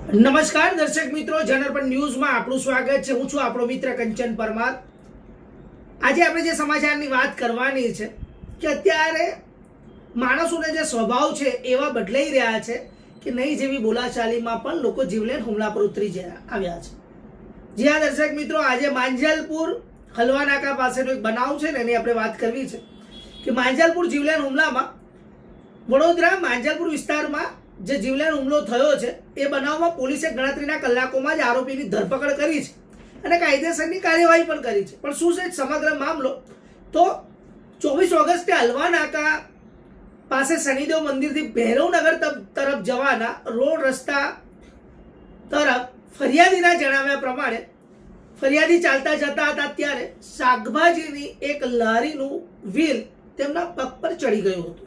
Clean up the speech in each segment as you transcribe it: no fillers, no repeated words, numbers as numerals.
નમસ્કાર દર્શક મિત્રો, જનરપણ ન્યૂઝમાં આપનું સ્વાગત છે. હું છું આપણો મિત્ર કંચન પરમાર. આજે આપણે જે સમાચારની વાત કરવાની છે કે અત્યારે માણસોને જે સ્વભાવ છે એવા બદલાઈ રહ્યા છે કે નહીં જેવી બોલાચાલીમાં પણ લોકો જીવલેણ હુમલા પર ઉતરી આવ્યા છે. જી હા દર્શક મિત્રો, આજે માંજલપુર હલવાનાકા પાસેનો એક બનાવ છે ને એની આપણે વાત કરવી છે કે માંજલપુર જીવલેણ હુમલામાં વડોદરા માંજલપુર વિસ્તારમાં જે જીવલેણ હુમલો થયો છે એ બનાવમાં પોલીસે ગણતરીના કલાકોમાં જ આરોપીની ધરપકડ કરી છે અને કાયદેસરની કાર્યવાહી પણ કરી છે. પણ શું છે સમગ્ર મામલો? તો 24 ઓગસ્ટે હલવાનાકા પાસે શનિદેવ મંદિરથી ભૈરવનગર તરફ જવાના રોડ રસ્તા તરફ ફરિયાદીના જણાવ્યા પ્રમાણે ફરિયાદી ચાલતા જતા હતા ત્યારે શાકભાજીની એક લારીનું વ્હીલ તેમના પગ પર ચડી ગયું હતું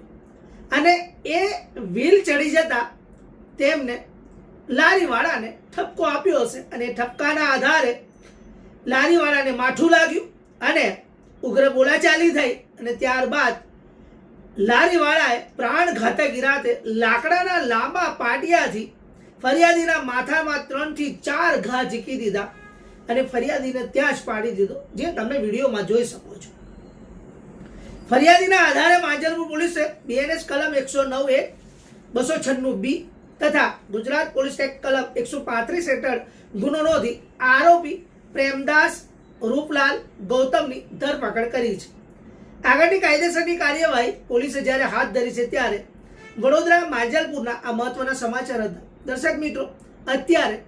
અને એ વ્હીલ ચડી જતા તેમને લારીવાળાને ઠપકો આપ્યો હશે અને એ ઠપકાના આધારે લારીવાળાને માઠું લાગ્યું અને ઉગ્ર બોલાચાલી થઈ અને ત્યારબાદ લારીવાળાએ પ્રાણઘાતક ઇરાદે લાકડાના લાંબા પાટિયાથી ફરિયાદીના માથામાં 3 થી 4 ઘા ઝીકી દીધા અને ફરિયાદીને ત્યાં જ પાડી દીધો, જે તમે વિડીયોમાં જોઈ શકો છો. ફરિયાદીના આધારે માંજલપુર પોલીસે બીએનએસ કલમ 109A 296B તથા ગુજરાત પોલીસ એક્ટ કલમ 135 હેઠળ ગુનો નોંધી આરોપી પ્રેમદાસ રૂપલાલ ગૌતમની ધરપકડ કરી છે. આગળની કાયદેસરની કાર્યવાહી પોલીસે જ્યારે હાથ ધરી છે ત્યારે વડોદરા માંજલપુરના આ મહત્વના સમાચાર હતા. દર્શક મિત્રો, અત્યારે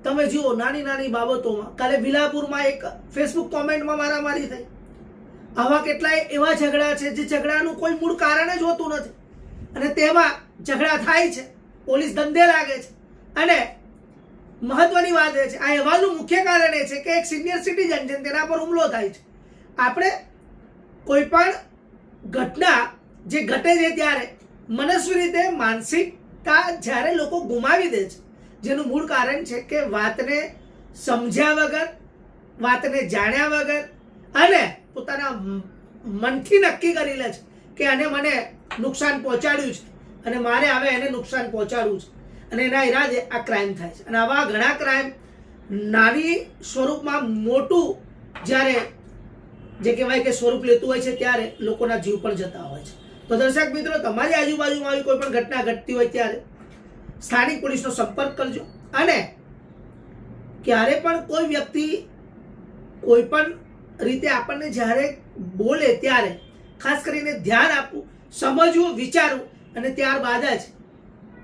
તમે જુઓ નાની નાની બાબતોમાં, કાલે વિલાપુરમાં એક ફેસબુક કોમેન્ટમાં મારામારી થઈ. આવા કેટલાય એવા ઝઘડા છે જે ઝઘડાનું કોઈ મૂળ કારણ જ હોતું નથી અને તેમાં ઝઘડા થાય છે, પોલીસ ધંધે લાગે છે. અને મહત્વની વાત એ છે, આ અહેવાલનું મુખ્ય કારણ એ છે કે એક સિનિયર સિટીઝન છે તેના પર હુમલો થાય છે. આપણે કોઈ પણ ઘટના જે ઘટે છે ત્યારે મનસ્વી રીતે માનસિકતા જ્યારે લોકો ગુમાવી દે છે, જેનું મૂળ કારણ છે કે વાતને સમજ્યા વગર, વાતને જાણ્યા વગર અને પોતાના મનથી નક્કી કરી લે છે કે આને મને નુકસાન પહોંચાડ્યું છે અને મારે હવે એને નુકસાન પહોંચાડવું છે અને એના ઈરાદે આ ક્રાઇમ થાય છે. અને આવા ઘણા ક્રાઇમ નાની સ્વરૂપમાં મોટું જ્યારે જે કહેવાય કે સ્વરૂપ લેતું હોય છે ત્યારે લોકોના જીવ પણ જતા હોય છે. તો દર્શક મિત્રો, તમારી આજુબાજુમાં આવી કોઈ પણ ઘટના ઘટતી હોય ત્યારે સ્થાનિક પોલીસનો સંપર્ક કરજો અને ક્યારે પણ કોઈ વ્યક્તિ કોઈ પણ રીતે આપણને જ્યારે બોલે ત્યારે ખાસ કરીને ધ્યાન આપવું, સમજવું, વિચારવું અને ત્યારબાદ જ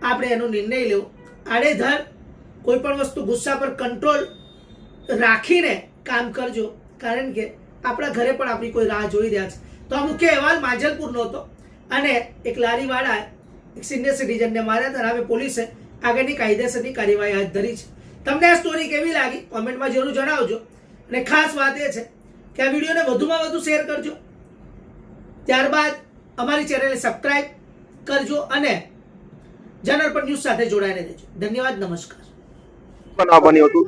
આપણે એનો નિર્ણય લેવો. આડેધડ કોઈ પણ વસ્તુ ગુસ્સા પર કંટ્રોલ રાખીને કામ કરજો, કારણ કે આપણા ઘરે પણ આપણી કોઈ રાહ જોઈ રહ્યા છે. તો આ મુખ્ય અહેવાલ માંજલપુરનો હતો અને એક લારીવાળાએ એક સિનિયર સિટીઝનને માર્યા હતા. હવે પોલીસે આગળની કાયદેસરની કાર્યવાહી હાથ ધરી છે. તમને આ સ્ટોરી કેવી લાગી કોમેન્ટમાં જરૂર જણાવજો અને ખાસ વાત એ છે કે આ વિડીયોને વધુમાં વધુ શેર કરજો, ત્યારબાદ અમારી ચેનલને સબસ્ક્રાઇબ કરજો અને જનરપણ ન્યૂઝ સાથે જોડાઈને રહેજો. ધન્યવાદ, નમસ્કાર.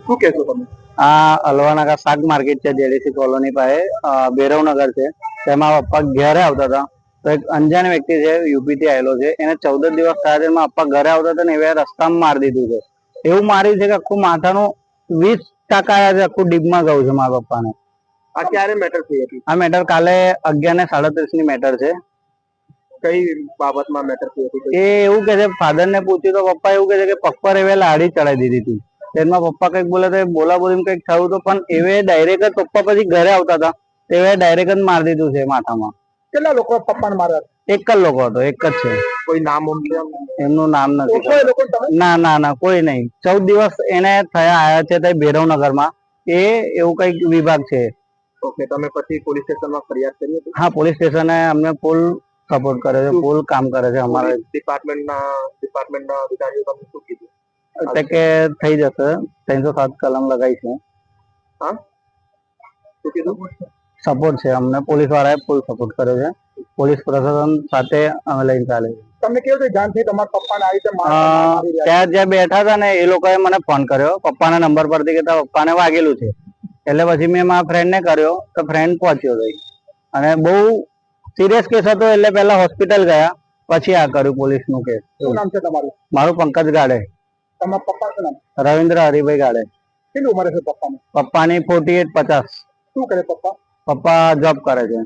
શું કહેશો તમે? આ હલવાનાકા શાક માર્કેટ છે, જેડીસી કોલોની પાસે ભૈરવનગર છે. તેમાં પપ્પા ઘરે આવતા હતા તો એક અંજાન વ્યક્તિ છે, યુપી થી આવેલો છે, એને 14 દિવસ થયા છે. એમાં પપ્પા ઘરે આવતા હતા ને એવે રસ્તામાં મારી દીધું છે. એવું માર્યું છે કે આખું માથાનું 20% છે, આખું ડીપમાં ગયું છે મારા પપ્પાને. આ ક્યારે મેટર થઈ હતી? આ મેટર કાલે 11:37 ની મેટર છે. કઈ બાબતમાં મેટર થઈ હતી? એ એવું કે છે, ફાધર ને પૂછ્યું તો પપ્પા એવું કે છે કે પગ પર એવે લાડી ચડાવી દીધી હતી. તેમાં પપ્પા કઈક બોલે તો બોલા બોલી કઈક થયું તો પણ એવે ડાયરેક્ટ જ પપ્પા પછી ઘરે આવતા હતા તેવે ડાયરેક્ટ જ મારી દીધું છે માથામાં. કેટલા લોકો પપ્પાને માર્યા? એક જ લોકો હતો, એક જ છે. કોઈ નામ એમનું નામ નથી. ના ના ના, કોઈ નહીં. 14 દિવસ એને થયા આવ્યા છે ભૈરવનગરમાં. એ એવું કઈક વિભાગ છે. ઓકે, તમે પછી પોલીસ સ્ટેશનમાં ફરિયાદ કરી હતી? હા, પોલીસ સ્ટેશને અમને ફૂલ સપોર્ટ કરે છે, ફૂલ કામ કરે છે. અમારે ડિપાર્ટમેન્ટના અધિકારીઓ તમને શું કીધું? એટલે કે થઈ જશે, 307 કલમ લગાઈ છે. હા, શું કીધું? સપોર્ટ છે અમને, પોલીસ વાળાએ ફૂલ સપોર્ટ કર્યો છે. પોલીસ પ્રશાસન સાથે અમે લઈને ચાલે છે. તમને કેવું છે જાણ થઈ તમારા પપ્પાને આવી રીતે? ત્યાં જ્યાં બેઠા હતા ને એ લોકોએ મને ફોન કર્યો પપ્પાના નંબર પરથી કે તારા પપ્પાને વાગેલું છે. એટલે પછી મેં મારા ફ્રેન્ડને કર્યો તો ફ્રેન્ડ પહોંચ્યો ભાઈ અને બહુ સિરિયસ કેસ હતો એટલે પહેલા હોસ્પિટલ ગયા, પછી આ કર્યું પોલીસનું કેસ. શું નામ છે તમારું? મારું પંકજ ગાડે. તમારા પપ્પા શું નામ? રવિન્દ્ર હરિભાઈ ગાડે. કેટલી ઉંમર છે પપ્પાની? પપ્પાની 48-50. શું કરે પપ્પા? પપ્પા જોબ કરે છે.